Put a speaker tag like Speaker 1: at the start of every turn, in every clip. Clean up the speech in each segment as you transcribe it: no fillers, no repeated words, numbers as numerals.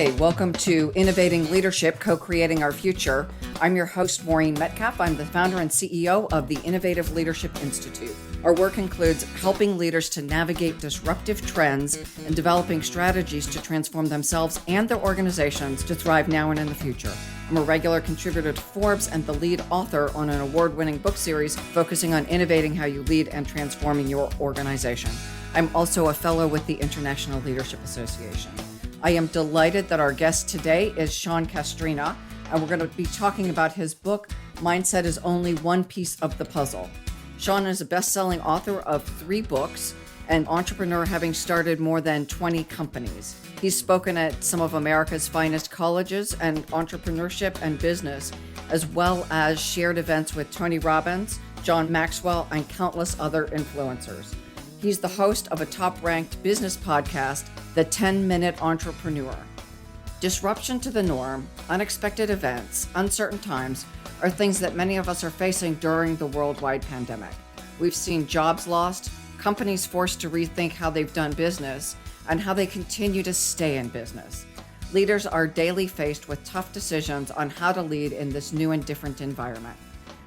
Speaker 1: Hi, welcome to Innovating Leadership, Co-Creating Our Future. I'm your host, Maureen Metcalf. I'm the founder and CEO of the Innovative Leadership Institute. Our work includes helping leaders to navigate disruptive trends and developing strategies to transform themselves and their organizations to thrive now and in the future. I'm a regular contributor to Forbes and the lead author on an award-winning book series focusing on innovating how you lead and transforming your organization. I'm also a fellow with the International Leadership Association. I am delighted that our guest today is Sean Castrina, and we're going to be talking about his book, Mindset is Only One Piece of the Puzzle. Sean is a best-selling author of 3 books, an entrepreneur having started more than 20 companies. He's spoken at some of America's finest colleges and entrepreneurship and business, as well as shared events with Tony Robbins, John Maxwell, and countless other influencers. He's the host of a top-ranked business podcast, The 10-Minute Entrepreneur. Disruption to the norm, unexpected events, uncertain times are things that many of us are facing during the worldwide pandemic. We've seen jobs lost, companies forced to rethink how they've done business, and how they continue to stay in business. Leaders are daily faced with tough decisions on how to lead in this new and different environment.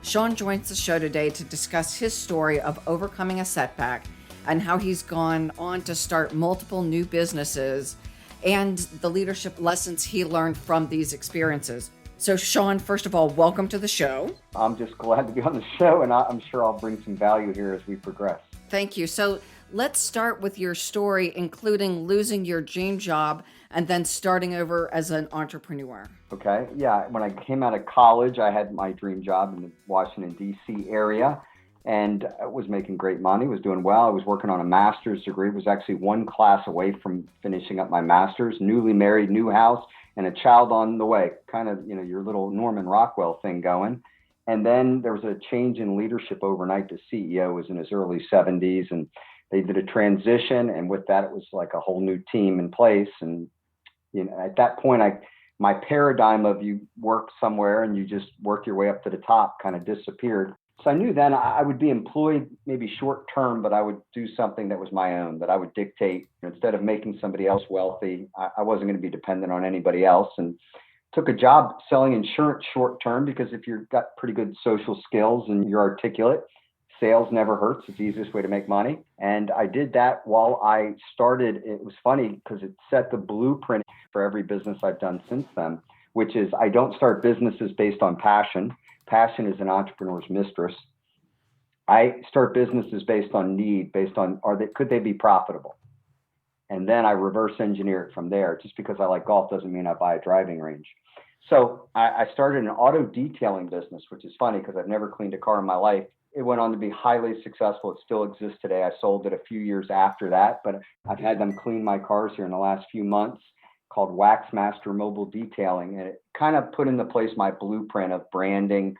Speaker 1: Sean joins the show today to discuss his story of overcoming a setback and how he's gone on to start multiple new businesses and the leadership lessons he learned from these experiences. So Sean, first of all, welcome to the show.
Speaker 2: I'm just glad to be on the show, and I'm sure I'll bring some value here as we progress.
Speaker 1: Thank you. So let's start with your story, including losing your dream job and then starting over as an entrepreneur.
Speaker 2: Okay. Yeah. When I came out of college, I had my dream job in the Washington, D.C. area. And I was making great money, was doing well. I was working on a master's degree, was actually one class away from finishing up my master's, newly married, new house, and a child on the way, kind of, your little Norman Rockwell thing going. And then there was a change in leadership overnight. The CEO was in his early 70s, and they did a transition. And with that, it was like a whole new team in place. And at that point, my paradigm of you work somewhere and you just work your way up to the top kind of disappeared. So I knew then I would be employed maybe short term, but I would do something that was my own, that I would dictate. Instead of making somebody else wealthy, I wasn't going to be dependent on anybody else, and took a job selling insurance short term, because if you've got pretty good social skills and you're articulate, sales never hurts. It's the easiest way to make money. And I did that while I started. It was funny because it set the blueprint for every business I've done since then, which is I don't start businesses based on passion. Passion is an entrepreneur's mistress. I start businesses based on need, based on could they be profitable? And then I reverse engineer it from there. Just because I like golf doesn't mean I buy a driving range. So I started an auto detailing business, which is funny because I've never cleaned a car in my life. It went on to be highly successful. It still exists today. I sold it a few years after that, but I've had them clean my cars here in the last few months, called Waxmaster Mobile Detailing. And it kind of put into place my blueprint of branding,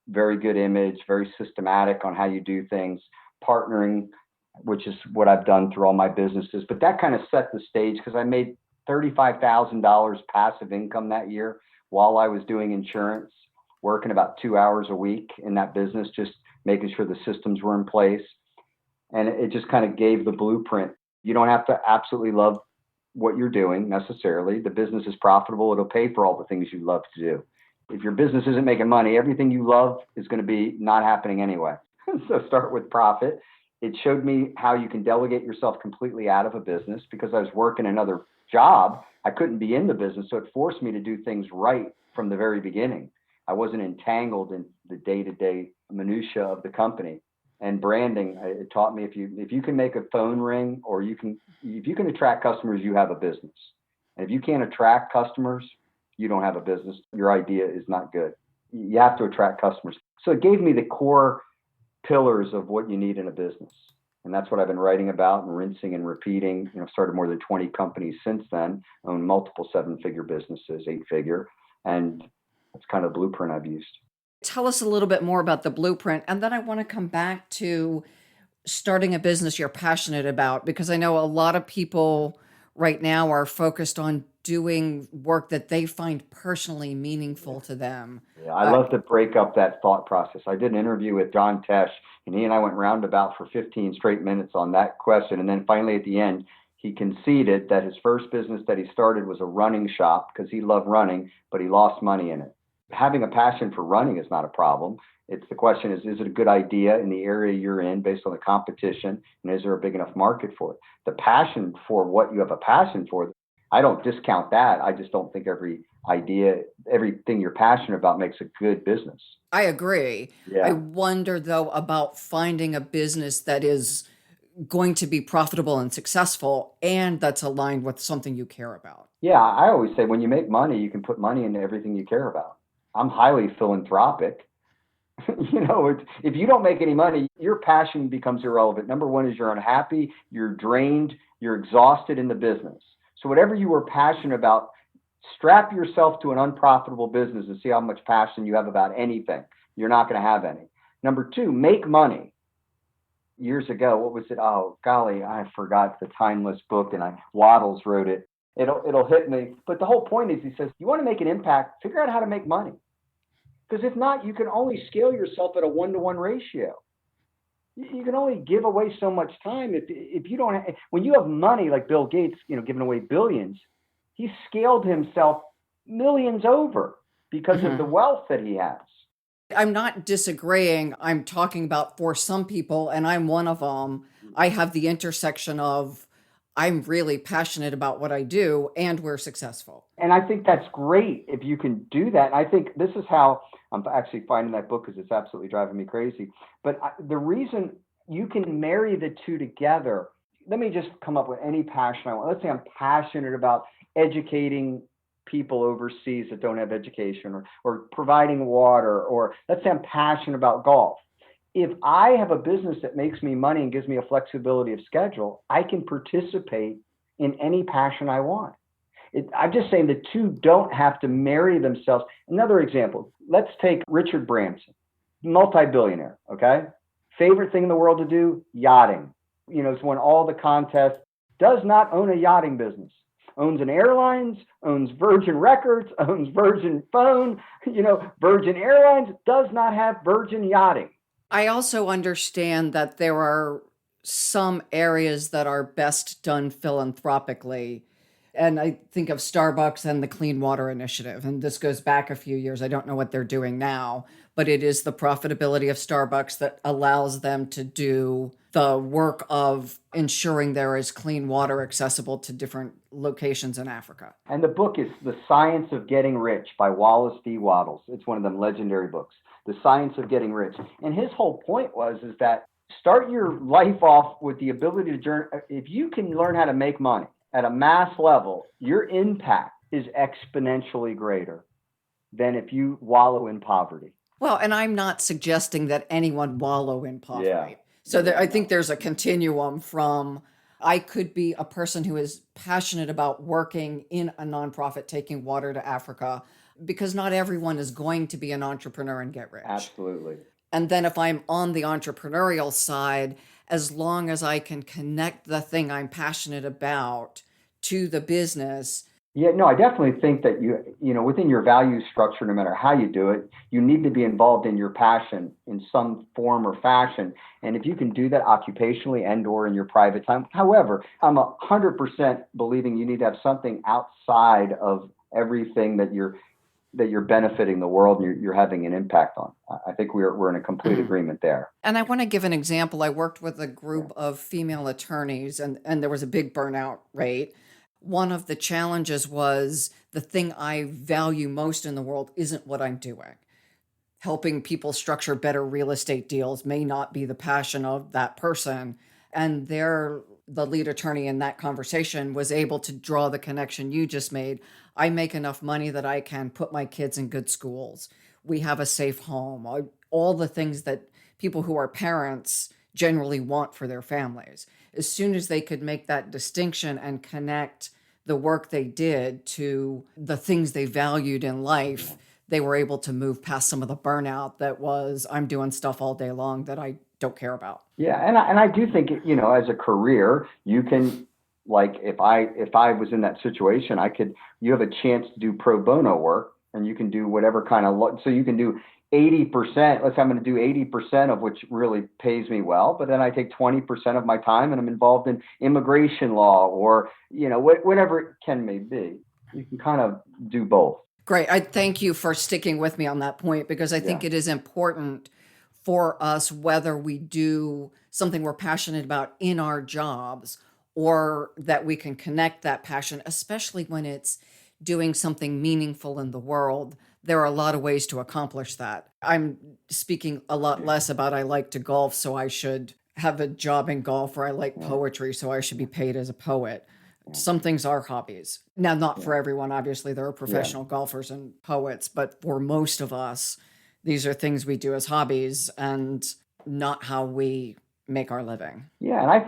Speaker 2: very good image, very systematic on how you do things, partnering, which is what I've done through all my businesses. But that kind of set the stage because I made $35,000 passive income that year while I was doing insurance, working about 2 hours a week in that business, just making sure the systems were in place. And it just kind of gave the blueprint. You don't have to absolutely love what you're doing necessarily. The business is profitable. It'll pay for all the things you love to do. If your business isn't making money, everything you love is going to be not happening anyway. So start with profit. It showed me how you can delegate yourself completely out of a business. Because I was working another job, I couldn't be in the business. So it forced me to do things right from the very beginning. I wasn't entangled in the day-to-day minutia of the company. And branding, it taught me if you can make a phone ring, or if you can attract customers, you have a business. And if you can't attract customers, you don't have a business. Your idea is not good. You have to attract customers. So it gave me the core pillars of what you need in a business. And that's what I've been writing about and rinsing and repeating. Started more than 20 companies since then, owned multiple 7-figure businesses, 8-figure. And that's kind of the blueprint I've used.
Speaker 1: Tell us a little bit more about the blueprint. And then I want to come back to starting a business you're passionate about, because I know a lot of people right now are focused on doing work that they find personally meaningful to them.
Speaker 2: Yeah, I love to break up that thought process. I did an interview with John Tesh, and he and I went roundabout for 15 straight minutes on that question. And then finally at the end, he conceded that his first business that he started was a running shop because he loved running, but he lost money in it. Having a passion for running is not a problem. It's the question is it a good idea in the area you're in based on the competition? And is there a big enough market for it? The passion for what you have a passion for, I don't discount that. I just don't think everything you're passionate about makes a good business.
Speaker 1: I agree.
Speaker 2: Yeah.
Speaker 1: I wonder, though, about finding a business that is going to be profitable and successful and that's aligned with something you care about.
Speaker 2: Yeah, I always say when you make money, you can put money into everything you care about. I'm highly philanthropic. If you don't make any money, your passion becomes irrelevant. Number one is you're unhappy, you're drained, you're exhausted in the business. So whatever you were passionate about, strap yourself to an unprofitable business and see how much passion you have about anything. You're not going to have any. Number two, make money. Years ago, what was it? Oh, golly, I forgot the timeless book, and Waddles wrote it. It'll hit me. But the whole point is, he says, you want to make an impact, figure out how to make money. Because if not, you can only scale yourself at a 1-to-1 ratio. You can only give away so much time if you don't. When you have money like Bill Gates, giving away billions, he scaled himself millions over because of the wealth that he has.
Speaker 1: I'm not disagreeing. I'm talking about for some people, and I'm one of them, I have the intersection of I'm really passionate about what I do and we're successful.
Speaker 2: And I think that's great if you can do that. And I think this is how I'm actually finding that book because it's absolutely driving me crazy. But the reason you can marry the two together, let me just come up with any passion I want. Let's say I'm passionate about educating people overseas that don't have education or providing water, or let's say I'm passionate about golf. If I have a business that makes me money and gives me a flexibility of schedule, I can participate in any passion I want. I'm just saying the two don't have to marry themselves. Another example, let's take Richard Branson, multi-billionaire, okay? Favorite thing in the world to do, yachting. He's won all the contests, does not own a yachting business. Owns an airlines, owns Virgin Records, owns Virgin Phone, Virgin Airlines, does not have Virgin Yachting.
Speaker 1: I also understand that there are some areas that are best done philanthropically. And I think of Starbucks and the Clean Water Initiative. And this goes back a few years. I don't know what they're doing now, but it is the profitability of Starbucks that allows them to do the work of ensuring there is clean water accessible to different locations in Africa.
Speaker 2: And the book is The Science of Getting Rich by Wallace D. Waddles. It's one of them legendary books, The Science of Getting Rich. And his whole point is that start your life off with the ability to if you can learn how to make money at a mass level, your impact is exponentially greater than if you wallow in poverty.
Speaker 1: Well, and I'm not suggesting that anyone wallow in poverty.
Speaker 2: Yeah.
Speaker 1: So I think there's a continuum from I could be a person who is passionate about working in a nonprofit taking water to Africa, because not everyone is going to be an entrepreneur and get rich.
Speaker 2: Absolutely.
Speaker 1: And then if I'm on the entrepreneurial side, as long as I can connect the thing I'm passionate about to the business.
Speaker 2: Yeah, no, I definitely think that within your value structure, no matter how you do it, you need to be involved in your passion in some form or fashion. And if you can do that occupationally and or in your private time. However, I'm 100% believing you need to have something outside of everything that you're benefiting the world and you're having an impact on. I think we're in a complete agreement there.
Speaker 1: And I want to give an example. I worked with a group of female attorneys and there was a big burnout rate. One of the challenges was the thing I value most in the world isn't what I'm doing. Helping people structure better real estate deals may not be the passion of that person. And the lead attorney in that conversation was able to draw the connection you just made. I make enough money that I can put my kids in good schools. We have a safe home. All the things that people who are parents generally want for their families. As soon as they could make that distinction and connect the work they did to the things they valued in life, they were able to move past some of the burnout that was, I'm doing stuff all day long that I don't care about.
Speaker 2: Yeah, and I do think, as a career, you can, like, if I was in that situation, you have a chance to do pro bono work, and you can do whatever kind of, so you can do 80%, let's say I'm going to do 80% of which really pays me well, but then I take 20% of my time and I'm involved in immigration law or, whatever it may be. You can kind of do both.
Speaker 1: Great. I thank you for sticking with me on that point because I think
Speaker 2: Yeah.
Speaker 1: it is important for us, whether we do something we're passionate about in our jobs or that we can connect that passion, especially when it's doing something meaningful in the world. There are a lot of ways to accomplish that. I'm speaking a lot less about I like to golf, so I should have a job in golf, or I like
Speaker 2: Yeah.
Speaker 1: poetry, so I should be paid as a poet. Some things are hobbies. Now, not for everyone, obviously. There are professional golfers and poets, but for most of us, these are things we do as hobbies and not how we make our living.
Speaker 2: Yeah, and I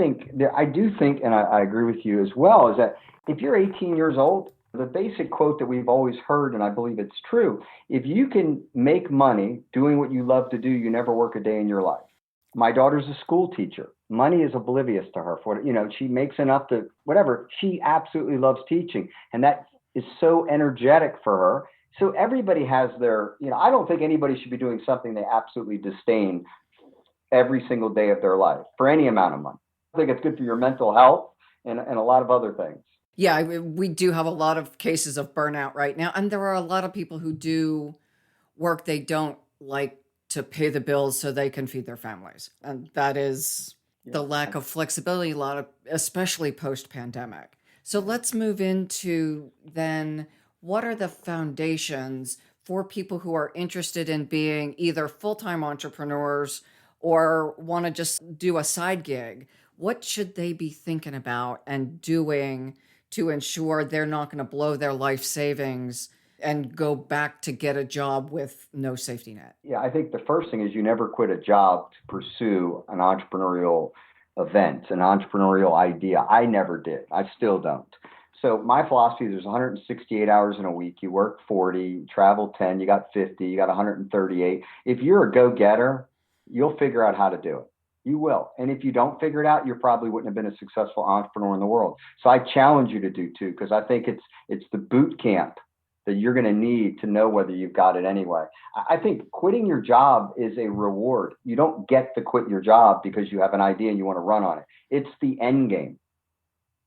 Speaker 2: do think, and I agree with you as well, is that if you're 18 years old, the basic quote that we've always heard, and I believe it's true, if you can make money doing what you love to do, you never work a day in your life. My daughter's a school teacher. Money is oblivious to her. She makes enough to whatever. She absolutely loves teaching, and that is so energetic for her. So everybody has I don't think anybody should be doing something they absolutely disdain every single day of their life for any amount of money. I think it's good for your mental health and a lot of other things.
Speaker 1: Yeah, we do have a lot of cases of burnout right now. And there are a lot of people who do work they don't like to pay the bills so they can feed their families. And that is the lack of flexibility, especially post-pandemic. So let's move into then what are the foundations for people who are interested in being either full-time entrepreneurs or want to just do a side gig? What should they be thinking about and doing to ensure they're not going to blow their life savings and go back to get a job with no safety net?
Speaker 2: Yeah, I think the first thing is you never quit a job to pursue an entrepreneurial event, an entrepreneurial idea. I never did. I still don't. So my philosophy is there's 168 hours in a week. You work 40, you travel 10, you got 50, you got 138. If you're a go-getter, you'll figure out how to do it. You will. And if you don't figure it out, you probably wouldn't have been a successful entrepreneur in the world. So I challenge you to do too, because I think it's the boot camp that you're going to need to know whether you've got it anyway. I think quitting your job is a reward. You don't get to quit your job because you have an idea and you want to run on it. It's the end game.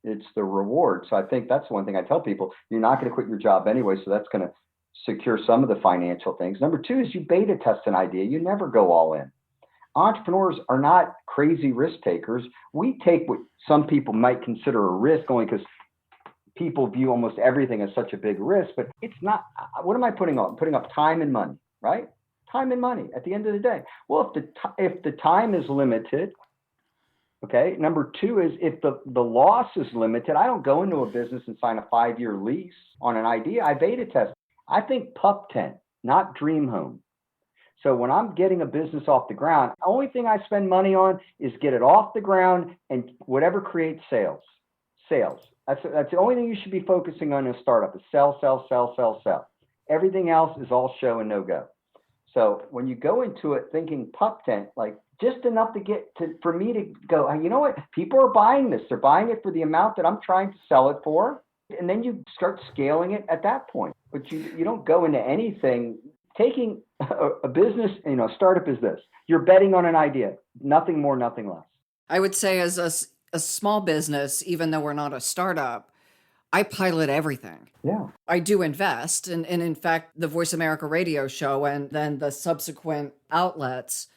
Speaker 2: It's the reward. So I think that's one thing I tell people. You're not going to quit your job anyway, so that's going to secure some of the financial things. Number two is you beta test an idea. You never go all in. Entrepreneurs are not crazy risk takers. We take what some people might consider a risk only because people view almost everything as such a big risk, but it's not. What am I putting up? I'm putting up time and money, right? Time and money at the end of the day. Well, if the time is limited, okay. Number two is if the loss is limited, I don't go into a business and sign a 5-year lease on an idea. I beta test. I think pup tent, not dream home. So when I'm getting a business off the ground, the only thing I spend money on is get it off the ground and whatever creates sales. Sales. That's the only thing you should be focusing on in a startup is sell, sell, sell, sell, sell. Everything else is all show and no go. So when you go into it thinking pup tent, like just enough for me to go, you know what? People are buying this. They're buying it for the amount that I'm trying to sell it for. And then you start scaling it at that point. But you don't go into anything. Taking a business, startup is this. You're betting on an idea. Nothing more, nothing less.
Speaker 1: I would say as a small business, even though we're not a startup, I pilot everything.
Speaker 2: Yeah.
Speaker 1: I do invest. And in fact, the Voice America radio show and then the subsequent outlets,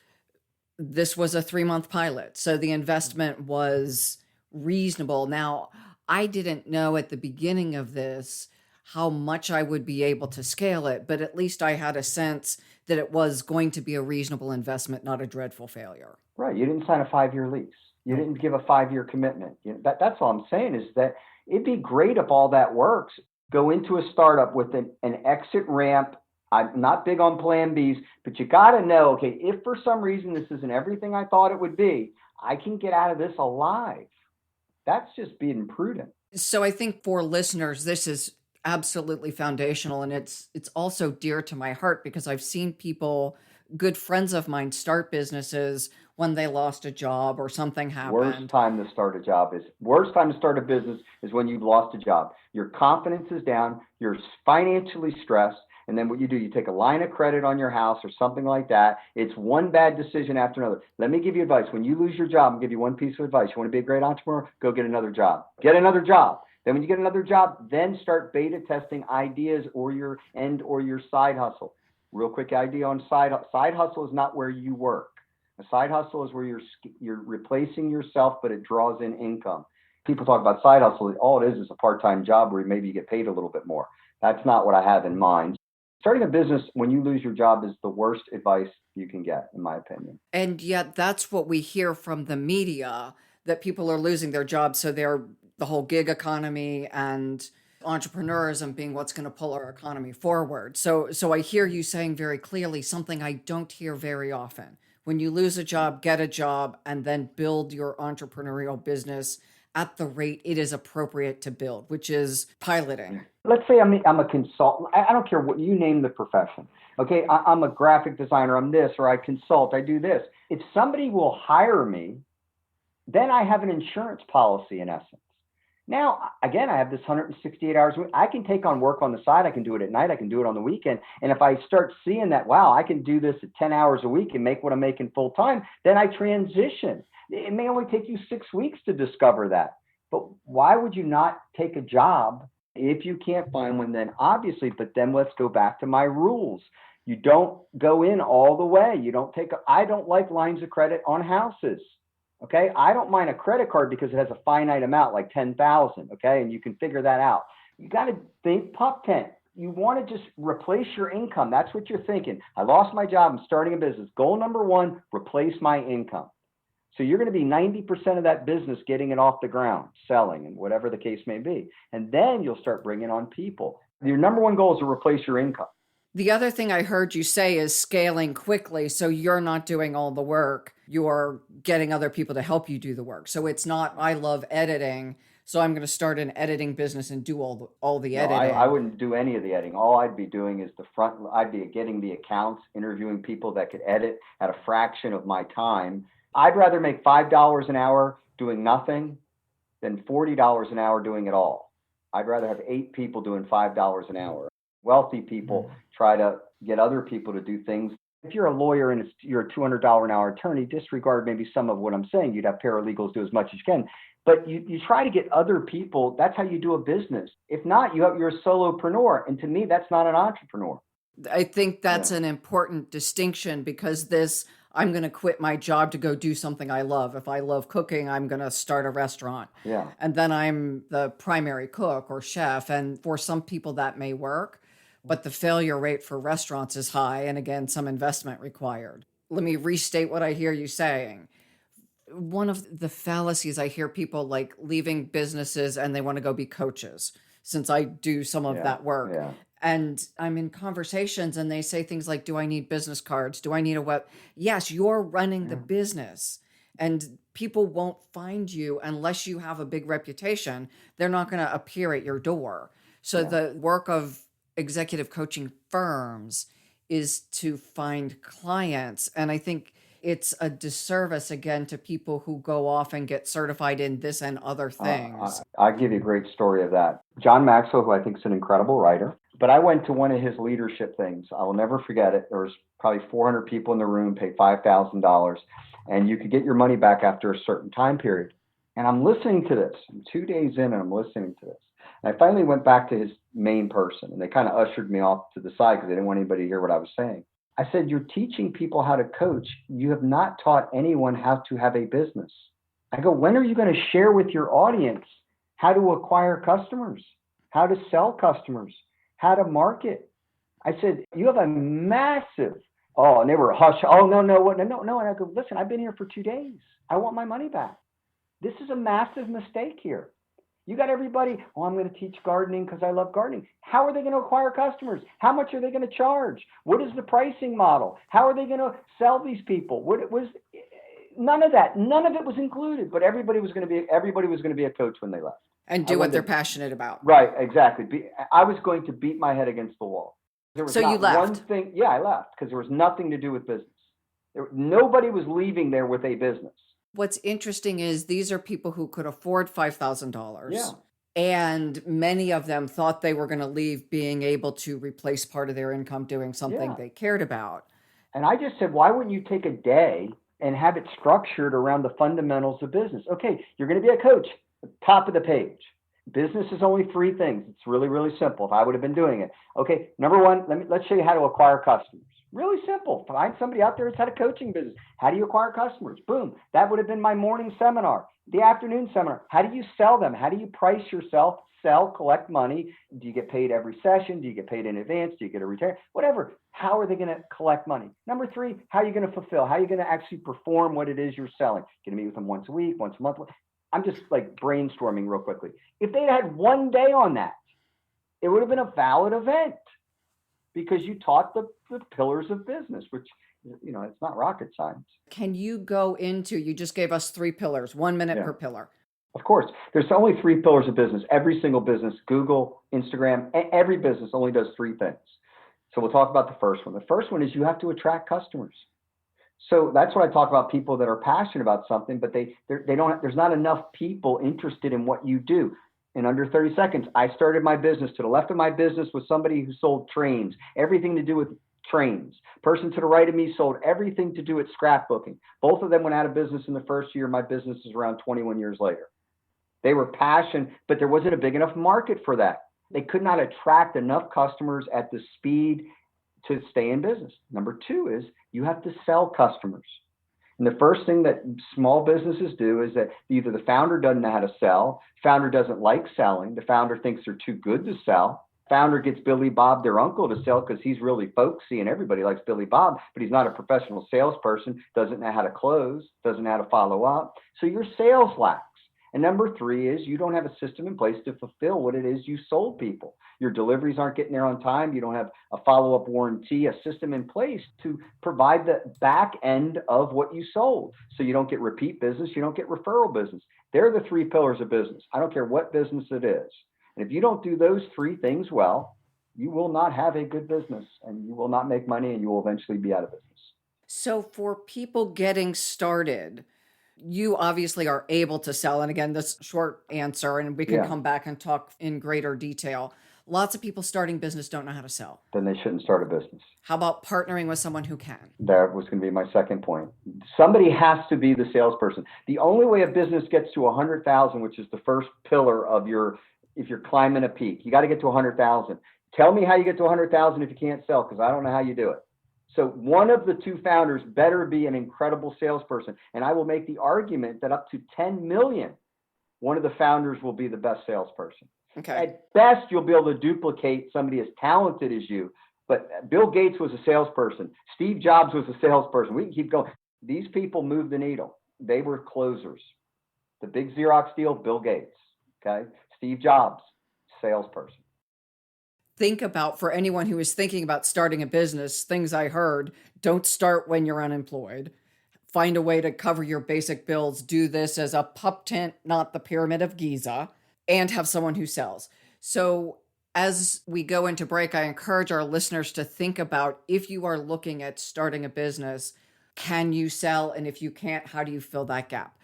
Speaker 1: this was a 3-month pilot. So the investment was reasonable. Now, I didn't know at the beginning of this how much I would be able to scale it, but at least I had a sense that it was going to be a reasonable investment, not a dreadful failure.
Speaker 2: Right. You didn't sign a 5-year lease. You didn't give a 5-year commitment. That's all I'm saying is that it'd be great if all that works. Go into a startup with an exit ramp. I'm not big on plan Bs, but you got to know, okay, if for some reason this isn't everything I thought it would be, I can get out of this alive. That's just being prudent.
Speaker 1: So I think for listeners, this is absolutely foundational. And it's also dear to my heart because I've seen people, good friends of mine, start businesses when they lost a job or something happened.
Speaker 2: Worst time to start a business is when you've lost a job. Your confidence is down. You're financially stressed. And then what you do, you take a line of credit on your house or something like that. It's one bad decision after another. Let me give you advice. When you lose your job, I'll give you one piece of advice. You want to be a great entrepreneur? Go get another job. Get another job. Then when you get another job, then start beta testing ideas or your side hustle. Real quick idea on side hustle is not where you work. A side hustle is where you're replacing yourself, but it draws in income. People talk about side hustle. All it is a part-time job where maybe you get paid a little bit more. That's not what I have in mind. Starting a business when you lose your job is the worst advice you can get, in my opinion.
Speaker 1: And yet that's what we hear from the media, that people are losing their jobs. So they're the whole gig economy and entrepreneurism being what's going to pull our economy forward. So I hear you saying very clearly something I don't hear very often. When you lose a job, get a job, and then build your entrepreneurial business at the rate it is appropriate to build, which is piloting.
Speaker 2: Let's say I'm a consultant. I don't care what you name the profession. Okay, I'm a graphic designer. I'm this, or I consult. I do this. If somebody will hire me, then I have an insurance policy in essence. Now, again, I have this 168 hours a week. I can take on work on the side. I can do it at night. I can do it on the weekend. And if I start seeing that, wow, I can do this at 10 hours a week and make what I'm making full time, then I transition. It may only take you 6 weeks to discover that. But why would you not take a job if you can't find one? Then obviously, but then let's go back to my rules. You don't go in all the way. I don't like lines of credit on houses. Okay. I don't mind a credit card because it has a finite amount, like 10,000. Okay. And you can figure that out. You got to think pup tent. You want to just replace your income. That's what you're thinking. I lost my job. I'm starting a business. Goal number one, replace my income. So you're going to be 90% of that business getting it off the ground, selling, and whatever the case may be. And then you'll start bringing on people. Your number one goal is to replace your income.
Speaker 1: The other thing I heard you say is scaling quickly. So you're not doing all the work. You're getting other people to help you do the work. So it's not, I love editing, so I'm going to start an editing business and do all the editing.
Speaker 2: I wouldn't do any of the editing. All I'd be doing is I'd be getting the accounts, interviewing people that could edit at a fraction of my time. I'd rather make $5 an hour doing nothing than $40 an hour doing it all. I'd rather have 8 people doing $5 an hour. Wealthy people try to get other people to do things. If you're a lawyer and you're a $200 an hour attorney, disregard maybe some of what I'm saying. You'd have paralegals do as much as you can. But you try to get other people. That's how you do a business. If not, you're a solopreneur. And to me, that's not an entrepreneur.
Speaker 1: I think that's an important distinction, because I'm going to quit my job to go do something I love. If I love cooking, I'm going to start a restaurant.
Speaker 2: Yeah.
Speaker 1: And then I'm the primary cook or chef. And for some people that may work, but the failure rate for restaurants is high. And again, some investment required. Let me restate what I hear you saying. One of the fallacies I hear people like leaving businesses and they want to go be coaches, since I do some of that work.
Speaker 2: Yeah.
Speaker 1: And I'm in conversations and they say things like, do I need business cards? Do I need a web? Yes, you're running the business, and people won't find you unless you have a big reputation. They're not going to appear at your door. So the work of executive coaching firms is to find clients. And I think it's a disservice, again, to people who go off and get certified in this and other things.
Speaker 2: I'll give you a great story of that. John Maxwell, who I think is an incredible writer, but I went to one of his leadership things. I will never forget it. There was probably 400 people in the room, paid $5,000, and you could get your money back after a certain time period. And I'm listening to this. I'm 2 days in and I'm listening to this. And I finally went back to his main person, and they kind of ushered me off to the side because they didn't want anybody to hear what I was saying. I said, you're teaching people how to coach. You have not taught anyone how to have a business. I go, when are you going to share with your audience how to acquire customers, how to sell customers, how to market? I said, you have a massive, and they were hush. Oh, no. And I go, listen, I've been here for 2 days. I want my money back. This is a massive mistake here. You got everybody, I'm going to teach gardening because I love gardening. How are they going to acquire customers? How much are they going to charge? What is the pricing model? How are they going to sell these people? None of that. None of it was included, but everybody was going to be a coach when they left.
Speaker 1: And do what they're passionate about.
Speaker 2: Right, exactly. I was going to beat my head against the wall. There was
Speaker 1: you left.
Speaker 2: One thing. Yeah, I left because there was nothing to do with business. Nobody was leaving there with a business.
Speaker 1: What's interesting is these are people who could afford $5,000.
Speaker 2: Yeah.
Speaker 1: And many of them thought they were going to leave being able to replace part of their income doing something
Speaker 2: Yeah.
Speaker 1: they cared about.
Speaker 2: And I just said, why wouldn't you take a day and have it structured around the fundamentals of business? Okay, you're going to be a coach, top of the page. Business is only three things. It's really, really simple. If I would have been doing it. Okay, number one, let's show you how to acquire customers. Really simple. Find somebody out there that's had a coaching business. How do you acquire customers? Boom. That would have been my morning seminar. The afternoon seminar. How do you sell them? How do you price yourself? Sell, collect money. Do you get paid every session? Do you get paid in advance? Do you get a return? Whatever. How are they going to collect money? Number three, how are you going to fulfill? How are you going to actually perform what it is you're selling? Going to meet with them once a week, once a month? I'm just like brainstorming real quickly. If they'd had one day on that, it would have been a valid event because you taught the pillars of business, which, it's not rocket science.
Speaker 1: Can you go into, you just gave us 3 pillars, 1 minute per pillar.
Speaker 2: Of course, there's only 3 pillars of business. Every single business, Google, Instagram, every business only does 3 things. So we'll talk about the first one. The first one is you have to attract customers. So that's what I talk about, people that are passionate about something, but they don't, there's not enough people interested in what you do. In under 30 seconds, I started my business. To the left of my business was somebody who sold trains, everything to do with trains. Person to the right of me sold everything to do with scrapbooking. Both of them went out of business in the first year. My business is around 21 years later. They were passionate, but there wasn't a big enough market for that. They could not attract enough customers at the speed to stay in business. Number 2 is you have to sell customers. And the first thing that small businesses do is that either the founder doesn't know how to sell, founder doesn't like selling, the founder thinks they're too good to sell, founder gets Billy Bob, their uncle, to sell because he's really folksy and everybody likes Billy Bob, but he's not a professional salesperson, doesn't know how to close, doesn't know how to follow up. So your sales lacks. And number 3 is you don't have a system in place to fulfill what it is you sold people. Your deliveries aren't getting there on time. You don't have a follow-up warranty, a system in place to provide the back end of what you sold. So you don't get repeat business. You don't get referral business. They're the 3 pillars of business. I don't care what business it is. And if you don't do those 3 things well, you will not have a good business and you will not make money and you will eventually be out of business.
Speaker 1: So for people getting started, you obviously are able to sell. And again, this short answer, and we can come back and talk in greater detail. Lots of people starting business don't know how to sell.
Speaker 2: Then they shouldn't start a business.
Speaker 1: How about partnering with someone who can?
Speaker 2: That was going to be my second point. Somebody has to be the salesperson. The only way a business gets to 100,000, which is the first pillar of if you're climbing a peak, you got to get to 100,000. Tell me how you get to 100,000 if you can't sell, because I don't know how you do it. So one of the 2 founders better be an incredible salesperson. And I will make the argument that up to 10 million, one of the founders will be the best salesperson.
Speaker 1: Okay.
Speaker 2: At best, you'll be able to duplicate somebody as talented as you. But Bill Gates was a salesperson. Steve Jobs was a salesperson. We can keep going. These people moved the needle. They were closers. The big Xerox deal, Bill Gates. Okay. Steve Jobs, salesperson.
Speaker 1: Think about, for anyone who is thinking about starting a business, things I heard: don't start when you're unemployed. Find a way to cover your basic bills. Do this as a pup tent, not the Pyramid of Giza, and have someone who sells. So as we go into break, I encourage our listeners to think about, if you are looking at starting a business, can you sell? And if you can't, how do you fill that gap?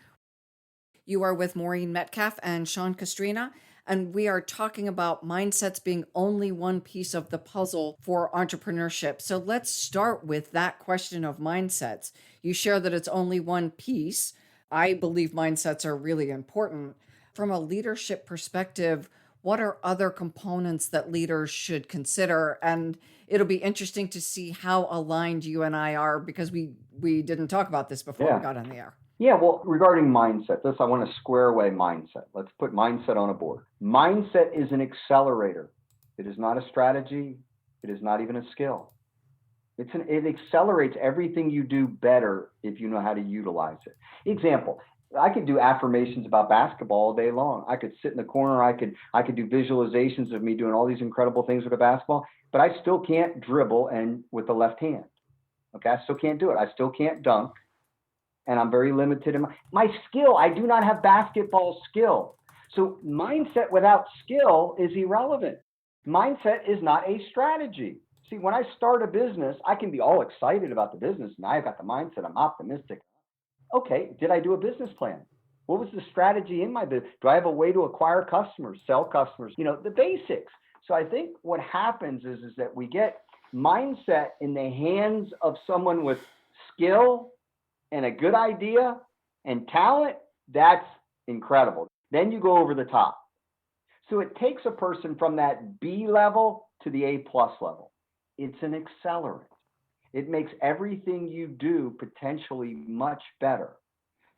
Speaker 1: You are with Maureen Metcalf and Sean Castrina, and we are talking about mindsets being only one piece of the puzzle for entrepreneurship. So let's start with that question of mindsets. You share that it's only one piece. I believe mindsets are really important. From a leadership perspective, what are other components that leaders should consider? And it'll be interesting to see how aligned you and I are, because we didn't talk about this before we got on the air.
Speaker 2: Yeah, well, regarding mindset, I want to square away mindset. Let's put mindset on a board. Mindset is an accelerator. It is not a strategy. It is not even a skill. It accelerates everything you do better if you know how to utilize it. Example, I could do affirmations about basketball all day long. I could sit in the corner. I could do visualizations of me doing all these incredible things with a basketball, but I still can't dribble and with the left hand. Okay, I still can't do it. I still can't dunk. And I'm very limited in my skill. I do not have basketball skill. So mindset without skill is irrelevant. Mindset is not a strategy. See, when I start a business, I can be all excited about the business. Now I've got the mindset. I'm optimistic. Okay, did I do a business plan? What was the strategy in my business? Do I have a way to acquire customers, sell customers? The basics. So I think what happens is that we get mindset in the hands of someone with skill and a good idea and talent. That's incredible. Then you go over the top. So it takes a person from that B level to the A plus level. It's an accelerant. It makes everything you do potentially much better.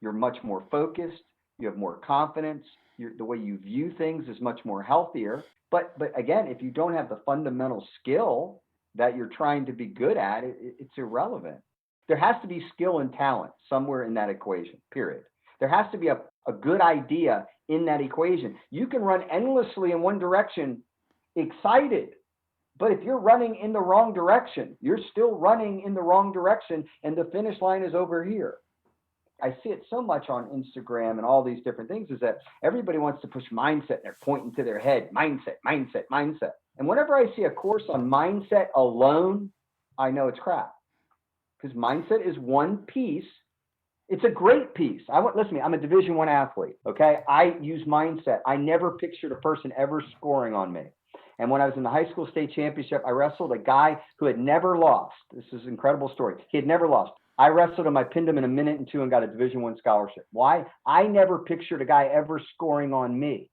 Speaker 2: You're much more focused. You have more confidence. The way you view things is much more healthier. But again, if you don't have the fundamental skill that you're trying to be good at, it's irrelevant. There has to be skill and talent somewhere in that equation, period. There has to be a good idea in that equation. You can run endlessly in one direction, excited, but if you're running in the wrong direction, you're still running in the wrong direction, and the finish line is over here. I see it so much on Instagram and all these different things, is that everybody wants to push mindset. They're pointing to their head, mindset, mindset, mindset. And whenever I see a course on mindset alone, I know it's crap, because mindset is one piece. It's a great piece. Listen to me, I'm a Division I athlete, okay? I use mindset. I never pictured a person ever scoring on me. And when I was in the high school state championship, I wrestled a guy who had never lost. This is an incredible story. He had never lost. I wrestled him. I pinned him in 1 minute and 2 and got a Division I scholarship. Why? I never pictured a guy ever scoring on me.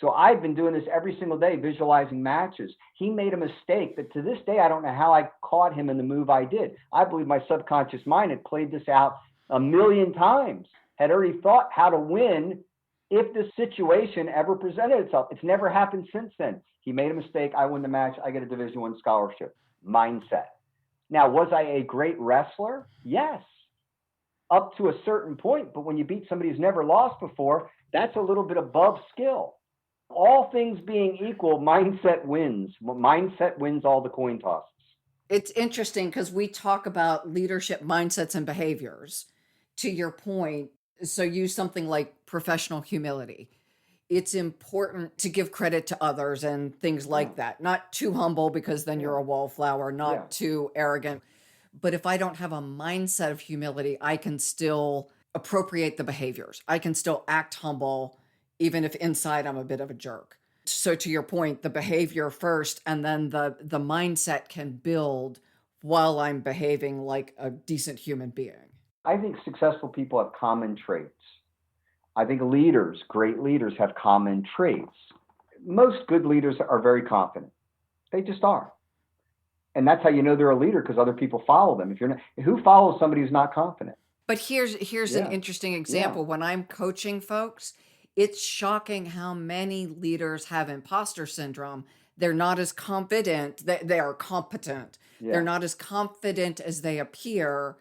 Speaker 2: So I've been doing this every single day, visualizing matches. He made a mistake that to this day, I don't know how I caught him in the move I did. I believe my subconscious mind had played this out 1,000,000 times, had already thought how to win if this situation ever presented itself. It's never happened since then. He made a mistake. I win the match. I get a Division I scholarship. Mindset. Now, was I a great wrestler? Yes, up to a certain point. But when you beat somebody who's never lost before, that's a little bit above skill. All things being equal, mindset wins. Mindset wins all the coin tosses.
Speaker 1: It's interesting because we talk about leadership mindsets and behaviors. To your point, so use something like professional humility. It's important to give credit to others and things like that. Not too humble, because then you're a wallflower, not too arrogant. But if I don't have a mindset of humility, I can still appropriate the behaviors. I can still act humble, even if inside I'm a bit of a jerk. So to your point, the behavior first, and then the mindset can build while I'm behaving like a decent human being.
Speaker 2: I think successful people have common traits. I think leaders, great leaders, have common traits. Most good leaders are very confident. They just are. And that's how you know they're a leader, because other people follow them. If you're not, who follows somebody who's not confident?
Speaker 1: But here's an interesting example. When I'm coaching folks, it's shocking how many leaders have imposter syndrome. They're not as confident. They are competent. They're not as confident as they appear.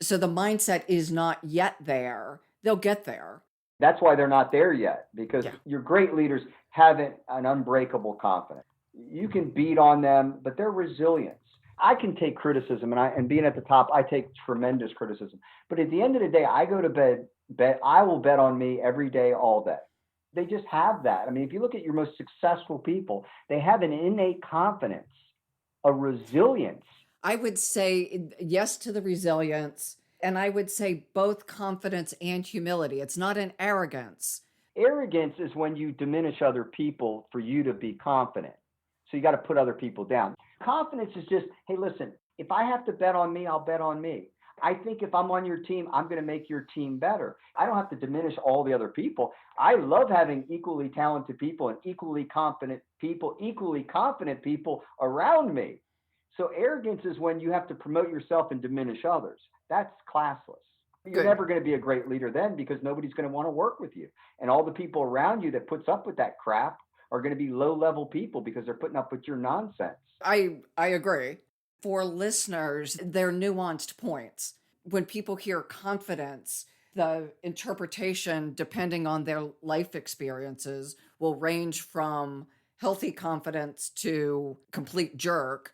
Speaker 1: So the mindset is not yet there. They'll get there.
Speaker 2: That's why they're not there yet, because your great leaders haven't an unbreakable confidence. You can beat on them, but they're resilient. I can take criticism, and being at the top, I take tremendous criticism. But at the end of the day, I go to bed, I will bet on me every day, all day. They just have that. I mean, if you look at your most successful people, they have an innate confidence, a resilience.
Speaker 1: I would say yes to the resilience. And I would say both confidence and humility. It's not an arrogance.
Speaker 2: Arrogance is when you diminish other people for you to be confident. So you got to put other people down. Confidence is just, hey, listen, if I have to bet on me, I'll bet on me. I think if I'm on your team, I'm going to make your team better. I don't have to diminish all the other people. I love having equally talented people and equally confident people around me. So arrogance is when you have to promote yourself and diminish others. That's classless. You're never going to be a great leader then, because nobody's going to want to work with you. And all the people around you that puts up with that crap are going to be low-level people, because they're putting up with your nonsense.
Speaker 1: I agree. For listeners, they're nuanced points. When people hear confidence, the interpretation, depending on their life experiences, will range from healthy confidence to complete jerk,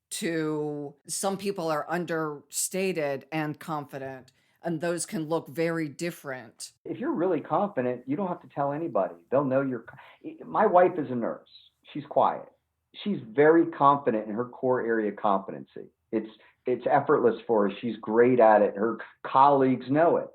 Speaker 1: to some people are understated and confident, and those can look very different.
Speaker 2: If you're really confident, you don't have to tell anybody. They'll know you're. My wife is a nurse. She's quiet. She's very confident in her core area competency. It's effortless for her. She's great at it. Her colleagues know it.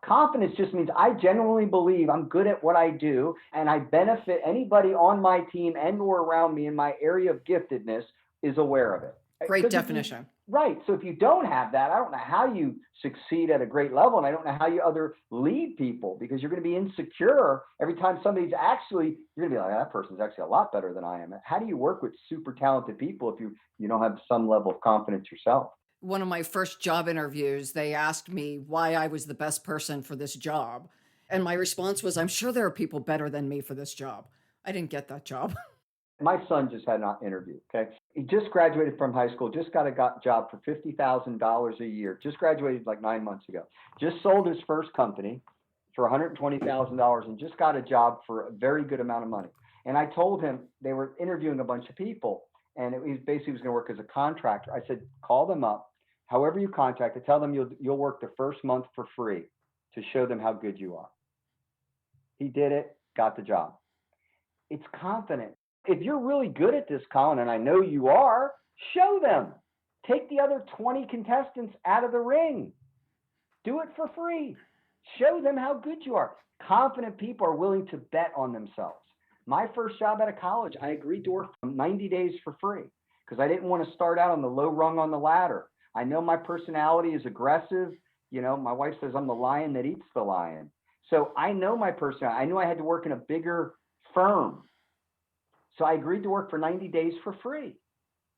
Speaker 2: Confidence just means I genuinely believe I'm good at what I do and I benefit anybody on my team and or around me in my area of giftedness is aware of it.
Speaker 1: Great definition.
Speaker 2: Right. So if you don't have that, I don't know how you succeed at a great level. And I don't know how you lead people, because you're going to be insecure every time somebody's actually, you're going to be like, that person's actually a lot better than I am. How do you work with super talented people if you don't have some level of confidence yourself?
Speaker 1: One of my first job interviews, they asked me why I was the best person for this job. And my response was, I'm sure there are people better than me for this job. I didn't get that job.
Speaker 2: My son just had an interview. Okay. He just graduated from high school, just got a job for $50,000 a year, just graduated like 9 months ago, just sold his first company for $120,000 and just got a job for a very good amount of money. And I told him, they were interviewing a bunch of people and it was basically was going to work as a contractor. I said, call them up, however you contact it, tell them you'll work the first month for free to show them how good you are. He did it, got the job. It's confidence. If you're really good at this, Colin, and I know you are, show them. Take the other 20 contestants out of the ring. Do it for free. Show them how good you are. Confident people are willing to bet on themselves. My first job out of college, I agreed to work for 90 days for free because I didn't want to start out on the low rung on the ladder. I know my personality is aggressive. You know, my wife says I'm the lion that eats the lion. So I know my personality. I knew I had to work in a bigger firm. So I agreed to work for 90 days for free.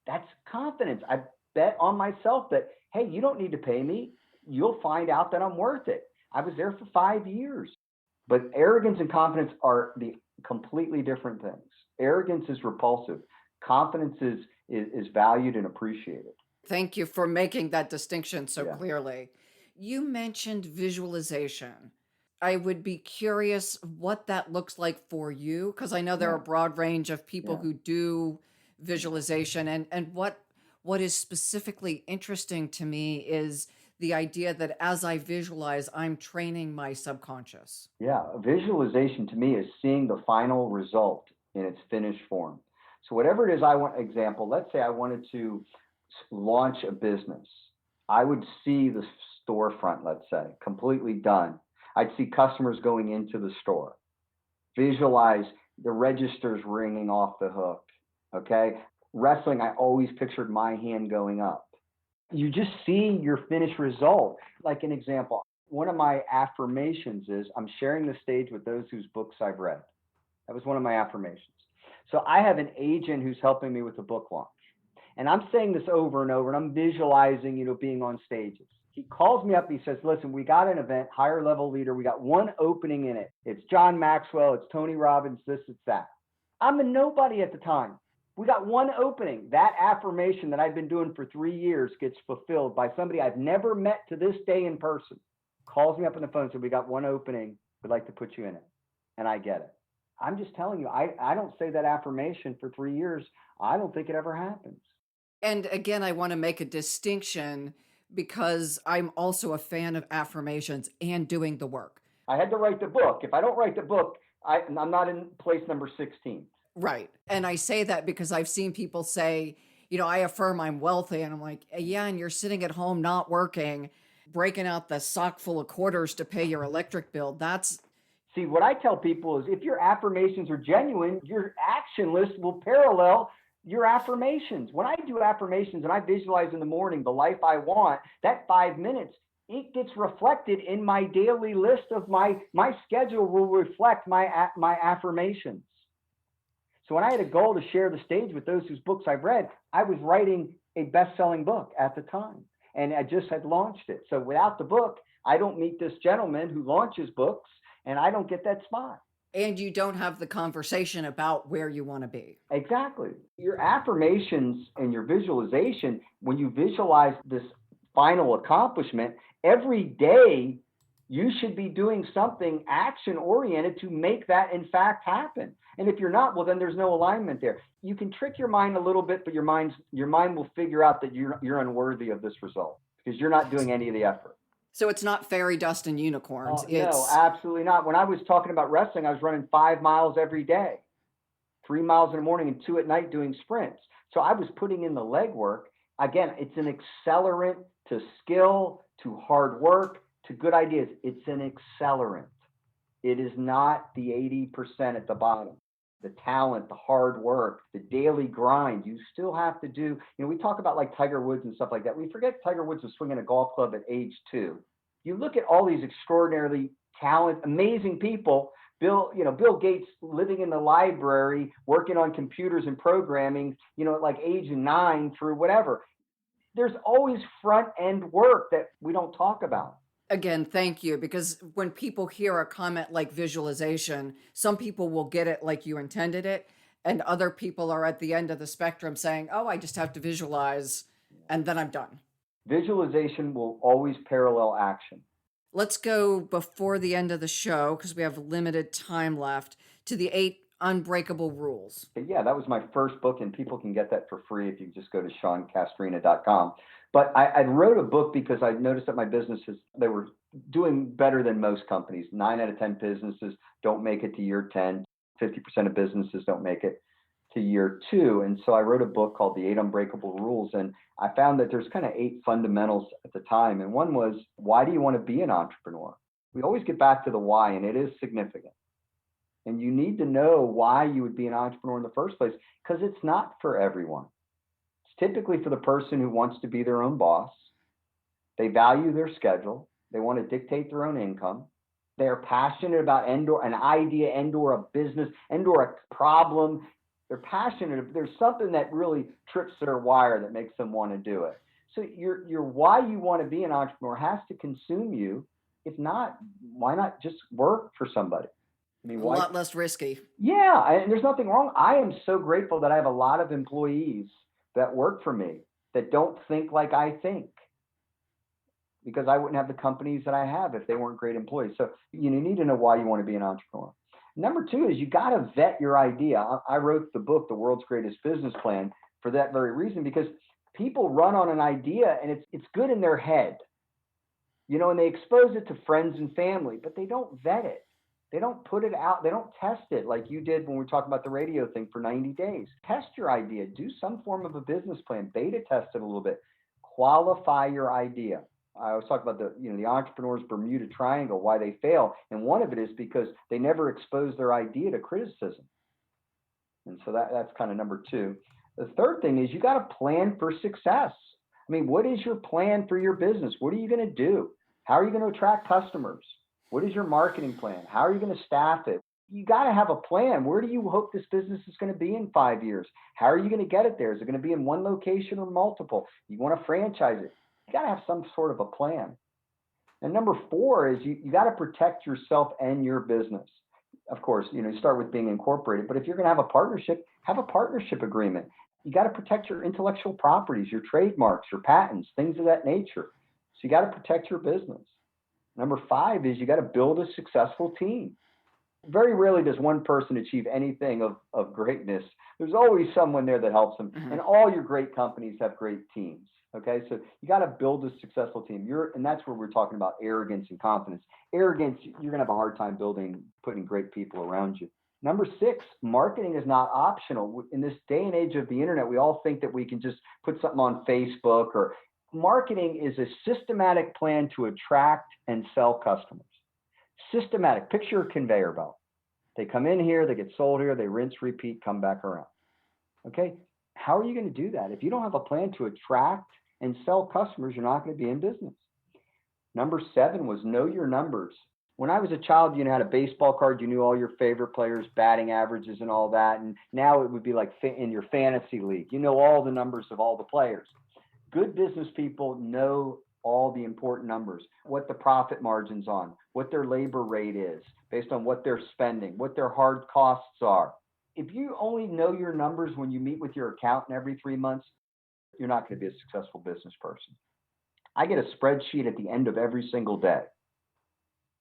Speaker 2: That's confidence. I bet on myself that, hey, you don't need to pay me. You'll find out that I'm worth it. I was there for 5 years. But arrogance and confidence are the completely different things. Arrogance is repulsive. Confidence is valued and appreciated.
Speaker 1: Thank you for making that distinction so clearly. You mentioned visualization. I would be curious what that looks like for you, because I know there are a broad range of people who do visualization. And what is specifically interesting to me is the idea that as I visualize, I'm training my subconscious.
Speaker 2: Yeah, visualization to me is seeing the final result in its finished form. So whatever it is I want, example, let's say I wanted to launch a business. I would see the storefront, let's say, completely done. I'd see customers going into the store. Visualize the registers ringing off the hook, okay? Wrestling, I always pictured my hand going up. You just see your finished result. Like an example, one of my affirmations is I'm sharing the stage with those whose books I've read. That was one of my affirmations. So I have an agent who's helping me with a book launch. And I'm saying this over and over, and I'm visualizing, being on stages. He calls me up. He says, listen, we got an event, higher level leader. We got one opening in it. It's John Maxwell. It's Tony Robbins. This, it's that. I'm a nobody at the time. We got one opening. That affirmation that I've been doing for 3 years gets fulfilled by somebody I've never met to this day in person. Calls me up on the phone and says, we got one opening. We'd like to put you in it. And I get it. I'm just telling you, I don't say that affirmation for 3 years. I don't think it ever happens.
Speaker 1: And again, I want to make a distinction because I'm also a fan of affirmations and doing the work.
Speaker 2: I had to write the book. If I don't write the book, I'm not in place number 16.
Speaker 1: Right. And I say that because I've seen people say, I affirm I'm wealthy. And I'm like, yeah, and you're sitting at home not working, breaking out the sock full of quarters to pay your electric bill.
Speaker 2: See, what I tell people is if your affirmations are genuine, your action list will parallel your affirmations. When I do affirmations and I visualize in the morning the life I want, that 5 minutes, it gets reflected in my daily list of my schedule will reflect my affirmations. So when I had a goal to share the stage with those whose books I've read, I was writing a best-selling book at the time, and I just had launched it. So without the book, I don't meet this gentleman who launches books, and I don't get that spot.
Speaker 1: And you don't have the conversation about where you want to be.
Speaker 2: Exactly. Your affirmations and your visualization, when you visualize this final accomplishment, every day you should be doing something action-oriented to make that, in fact, happen. And if you're not, well, then there's no alignment there. You can trick your mind a little bit, but your mind will figure out that you're unworthy of this result because you're not doing any of the effort.
Speaker 1: So it's not fairy dust and unicorns.
Speaker 2: No, absolutely not. When I was talking about wrestling, I was running 5 miles every day, 3 miles in the morning and 2 at night doing sprints. So I was putting in the legwork. Again, it's an accelerant to skill, to hard work, to good ideas, it's an accelerant. It is not the 80% at the bottom. The talent, the hard work, the daily grind, you still have to do. We talk about like Tiger Woods and stuff like that. We forget Tiger Woods was swinging a golf club at age 2. You look at all these extraordinarily talented, amazing people. Bill Gates living in the library, working on computers and programming, at like age 9 through whatever. There's always front end work that we don't talk about.
Speaker 1: Again, thank you. Because when people hear a comment like visualization, some people will get it like you intended it. And other people are at the end of the spectrum saying, oh, I just have to visualize and then I'm done.
Speaker 2: Visualization will always parallel action.
Speaker 1: Let's go before the end of the show, because we have limited time left, to the 8 unbreakable rules.
Speaker 2: Yeah, that was my first book, and people can get that for free if you just go to SeanCastrina.com. But I wrote a book because I noticed that my businesses, they were doing better than most companies. 9 out of 10 businesses don't make it to year 10. 50% of businesses don't make it to year 2. And so I wrote a book called The 8 Unbreakable Rules. And I found that there's kind of 8 fundamentals at the time. And one was, why do you want to be an entrepreneur? We always get back to the why, and it is significant. And you need to know why you would be an entrepreneur in the first place, because it's not for everyone. It's typically for the person who wants to be their own boss. They value their schedule. They want to dictate their own income. They're passionate about an idea and/or a business and/or a problem. They're passionate. There's something that really trips their wire that makes them want to do it. So your why you want to be an entrepreneur has to consume you. If not, why not just work for somebody?
Speaker 1: A lot less risky.
Speaker 2: Yeah, and there's nothing wrong. I am so grateful that I have a lot of employees that work for me that don't think like I think, because I wouldn't have the companies that I have if they weren't great employees. So you need to know why you want to be an entrepreneur. Number 2 is you got to vet your idea. I wrote the book, The World's Greatest Business Plan, for that very reason, because people run on an idea and it's good in their head, and they expose it to friends and family, but they don't vet it. They don't put it out. They don't test it like you did when we were talking about the radio thing for 90 days. Test your idea. Do some form of a business plan. Beta test it a little bit. Qualify your idea. I always talk about the entrepreneur's Bermuda Triangle, why they fail. And one of it is because they never expose their idea to criticism. And so that's kind of number 2. The third thing is you got to plan for success. I mean, what is your plan for your business? What are you going to do? How are you going to attract customers? What is your marketing plan? How are you going to staff it? You got to have a plan. Where do you hope this business is going to be in 5 years? How are you going to get it there? Is it going to be in one location or multiple? You want to franchise it? You got to have some sort of a plan. And number 4 is you got to protect yourself and your business. Of course, you start with being incorporated, but if you're going to have a partnership agreement. You got to protect your intellectual properties, your trademarks, your patents, things of that nature. So you got to protect your business. Number 5 is you got to build a successful team. Very rarely does one person achieve anything of greatness. There's always someone there that helps them. Mm-hmm. And all your great companies have great teams. Okay, so you got to build a successful team. And that's where we're talking about arrogance and confidence. Arrogance, you're going to have a hard time putting great people around you. Number 6, marketing is not optional. In this day and age of the internet, we all think that we can just put something on Facebook or marketing is a systematic plan to attract and sell customers. Systematic. Picture a conveyor belt. They come in here, they get sold here, they rinse, repeat, come back around. Okay? How are you going to do that? If you don't have a plan to attract and sell customers, you're not going to be in business. Number 7 was know your numbers. When I was a child, you had a baseball card, you knew all your favorite players, batting averages and all that. And now it would be like in your fantasy league. You know all the numbers of all the players. Good business people know all the important numbers, what the profit margin's on, what their labor rate is based on what they're spending, what their hard costs are. If you only know your numbers when you meet with your accountant every 3 months, you're not going to be a successful business person. I get a spreadsheet at the end of every single day,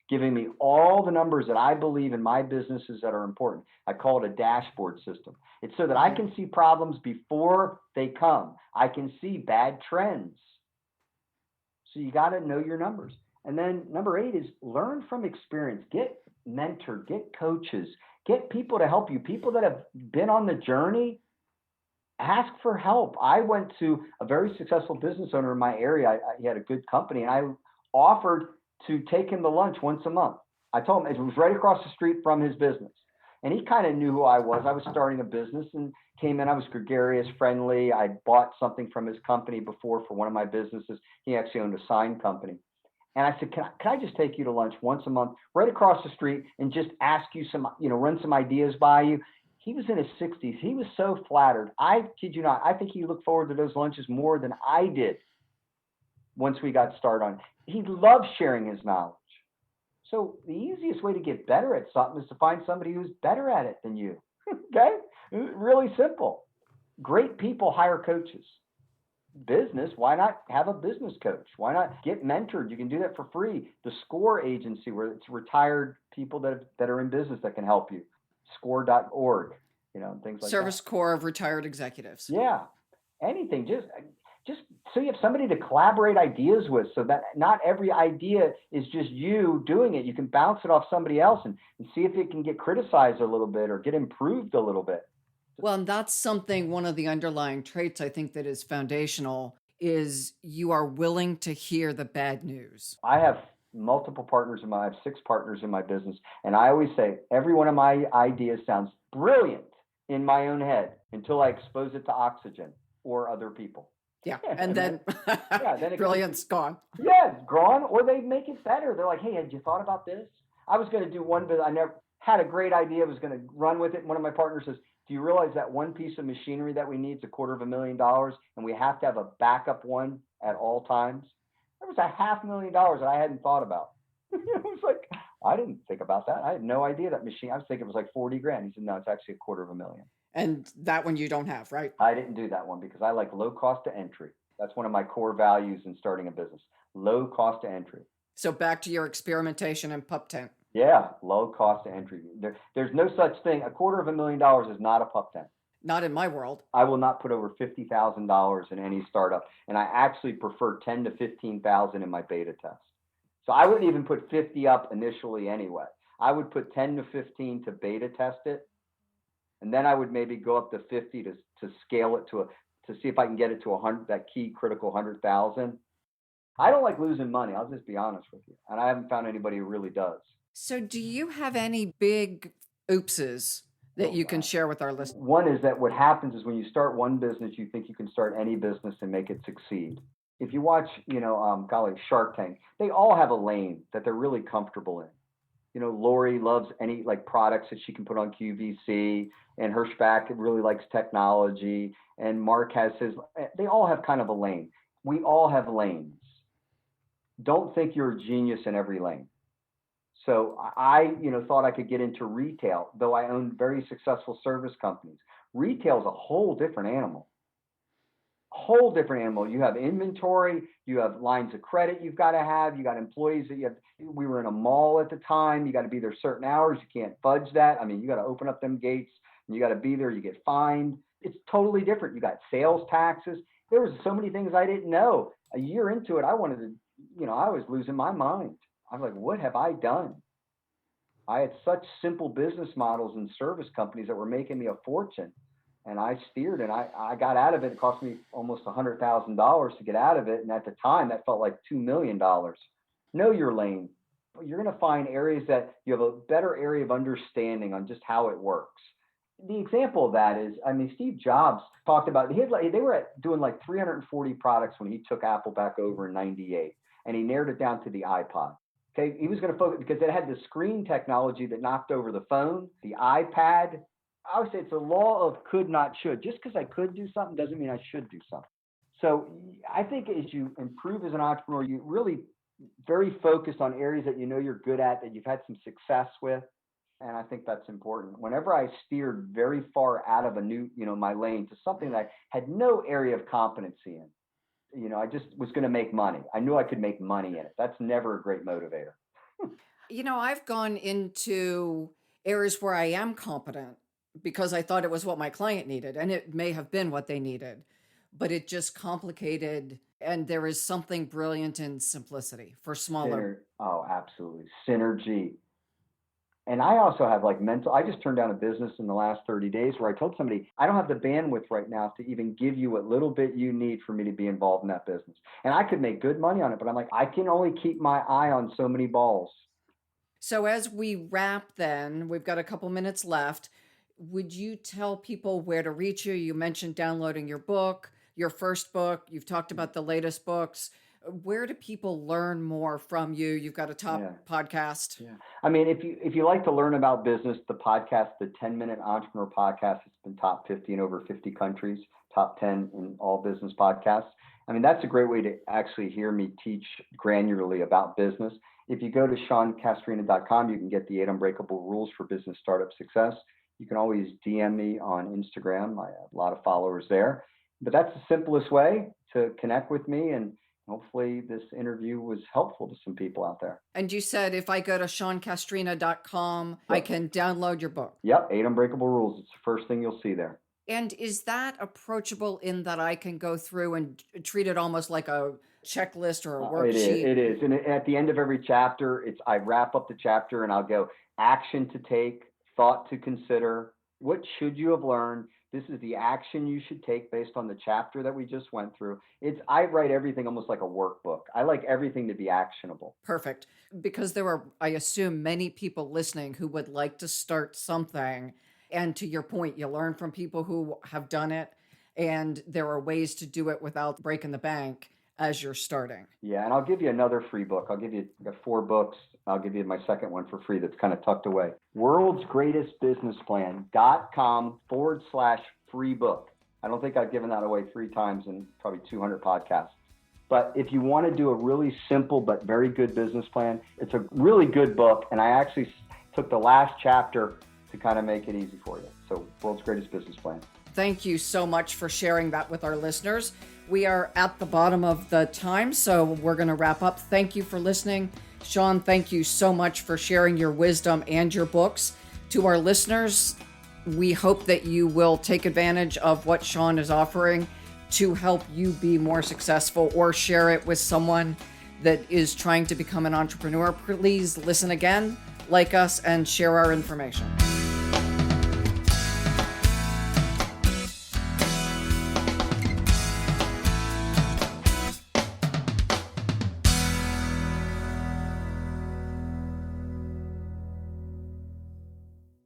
Speaker 2: giving me all the numbers that I believe in my businesses that are important. I call it a dashboard system. It's so that I can see problems before they come. I can see bad trends. So you got to know your numbers. And then number 8 is learn from experience. Get mentor, get coaches, get people to help you, people that have been on the journey. Ask for help. I went to a very successful business owner in my area. He had a good company, and I offered to take him to lunch once a month. I told him it was right across the street from his business. And he kind of knew who I was. I was starting a business and came in. I was gregarious, friendly. I bought something from his company before for one of my businesses. He actually owned a sign company. And I said, can I just take you to lunch once a month right across the street and just ask you some, run some ideas by you? He was in his 60s. He was so flattered. I kid you not. I think he looked forward to those lunches more than I did once we got started on it. He loved sharing his knowledge. So the easiest way to get better at something is to find somebody who's better at it than you. Okay? Really simple. Great people hire coaches. Business, why not have a business coach? Why not get mentored? You can do that for free. The SCORE agency, where it's retired people that are in business that can help you. SCORE.org, things like
Speaker 1: Service
Speaker 2: that.
Speaker 1: Corps of Retired Executives.
Speaker 2: Yeah. Anything. Just so you have somebody to collaborate ideas with, so that not every idea is just you doing it. You can bounce it off somebody else and see if it can get criticized a little bit or get improved a little bit.
Speaker 1: Well, and that's something, one of the underlying traits I think that is foundational is you are willing to hear the bad news.
Speaker 2: I have multiple partners I have 6 partners in my business. And I always say every one of my ideas sounds brilliant in my own head until I expose it to oxygen or other people.
Speaker 1: Yeah. And then,
Speaker 2: then
Speaker 1: brilliant's gone.
Speaker 2: Yeah, it's gone, or they make it better. They're like, hey, had you thought about this? I was going to do one, but I never had a great idea. I was going to run with it. And one of my partners says, do you realize that one piece of machinery that we need is $250,000 and we have to have a backup one at all times? There was $500,000 that I hadn't thought about. It was like, I didn't think about that. I had no idea that machine. I was thinking it was like 40 grand. He said, no, it's actually $250,000.
Speaker 1: And that one you don't have, right?
Speaker 2: I didn't do that one because I like low cost to entry. That's one of my core values in starting a business. Low cost to entry.
Speaker 1: So back to your experimentation and pup tent.
Speaker 2: Yeah, low cost to entry. There's no such thing. $250,000 is not a pup tent.
Speaker 1: Not in my world.
Speaker 2: I will not put over $50,000 in any startup, and I actually prefer 10 to 15,000 in my beta test. So I wouldn't even put 50 up initially anyway. I would put 10 to 15 to beta test it, and then I would maybe go up to 50 to scale it to see if I can get it to 100, that key critical 100,000. I don't like losing money. I'll just be honest with you, and I haven't found anybody who really does.
Speaker 1: So do you have any big oopses that you can share with our listeners?
Speaker 2: One is that what happens is when you start one business, you think you can start any business and make it succeed. If you watch, Shark Tank, they all have a lane that they're really comfortable in. Lori loves any products that she can put on QVC, and Hirschback really likes technology, and Mark has his. They all have kind of a lane. We all have lanes. Don't think you're a genius in every lane. So I, thought I could get into retail, though I own very successful service companies. Retail is a whole different animal. Whole different animal. You have inventory, you have lines of credit you've got to have, you got employees that you have. We were in a mall at the time. You got to be there certain hours. You can't fudge that. I mean, you got to open up them gates and you got to be there. You get fined. It's totally different. You got sales taxes. There was so many things I didn't know. A year into it, I wanted to, I was losing my mind. I'm like, what have I done? I had such simple business models and service companies that were making me a fortune. And I steered and I got out of it. It cost me almost $100,000 to get out of it. And at the time, that felt like $2 million. Know your lane. You're going to find areas that you have a better area of understanding on just how it works. The example of that is, Steve Jobs talked about, they were doing 340 products when he took Apple back over in '98. And he narrowed it down to the iPod. Okay, he was going to focus because it had the screen technology that knocked over the phone, the iPad. I would say it's a law of could, not should. Just because I could do something doesn't mean I should do something. So I think as you improve as an entrepreneur, you really very focused on areas that you're good at, that you've had some success with. And I think that's important. Whenever I steered very far out of my lane to something that I had no area of competency in, I just was going to make money. I knew I could make money in it. That's never a great motivator.
Speaker 1: I've gone into areas where I am competent because I thought it was what my client needed, and it may have been what they needed, but it just complicated. And there is something brilliant in simplicity for smaller.
Speaker 2: Oh, absolutely. Synergy. And I also have like I just turned down a business in the last 30 days where I told somebody, I don't have the bandwidth right now to even give you what little bit you need for me to be involved in that business. And I could make good money on it, but I'm like, I can only keep my eye on so many balls.
Speaker 1: So as we wrap then, we've got a couple minutes left. Would you tell people where to reach you? You mentioned downloading your book, your first book. You've talked about the latest books. Where do people learn more from you? You've got a top podcast.
Speaker 2: Yeah. I mean, if you like to learn about business, the podcast, the 10-Minute Entrepreneur Podcast, it's been top 50 in over 50 countries, top 10 in all business podcasts. I mean, that's a great way to actually hear me teach granularly about business. If you go to SeanCastrina.com, you can get the 8 Unbreakable Rules for Business Startup Success. You can always DM me on Instagram. I have a lot of followers there. But that's the simplest way to connect with me, and hopefully this interview was helpful to some people out there.
Speaker 1: And you said if I go to SeanCastrina.com, I can download your book.
Speaker 2: Yep, 8 Unbreakable Rules. It's the first thing you'll see there.
Speaker 1: And is that approachable in that I can go through and treat it almost like a checklist or a worksheet?
Speaker 2: It is. And at the end of every chapter, I wrap up the chapter and I'll go action to take, thought to consider. What should you have learned? This is the action you should take based on the chapter that we just went through. I write everything almost like a workbook. I like everything to be actionable.
Speaker 1: Perfect. Because there are, I assume, many people listening who would like to start something. And to your point, you learn from people who have done it, and there are ways to do it without breaking the bank as you're starting.
Speaker 2: Yeah, and I'll give you another free book. I've got 4 books. I'll give you my second one for free that's kind of tucked away. worldsgreatestbusinessplan.com/free book. I don't think I've given that away 3 times in probably 200 podcasts. But if you want to do a really simple but very good business plan, it's a really good book. And I actually took the last chapter to kind of make it easy for you. So, World's Greatest Business Plan.
Speaker 1: Thank you so much for sharing that with our listeners. We are at the bottom of the time, so we're going to wrap up. Thank you for listening. Sean, thank you so much for sharing your wisdom and your books. To our listeners, we hope that you will take advantage of what Sean is offering to help you be more successful, or share it with someone that is trying to become an entrepreneur. Please listen again, like us, and share our information.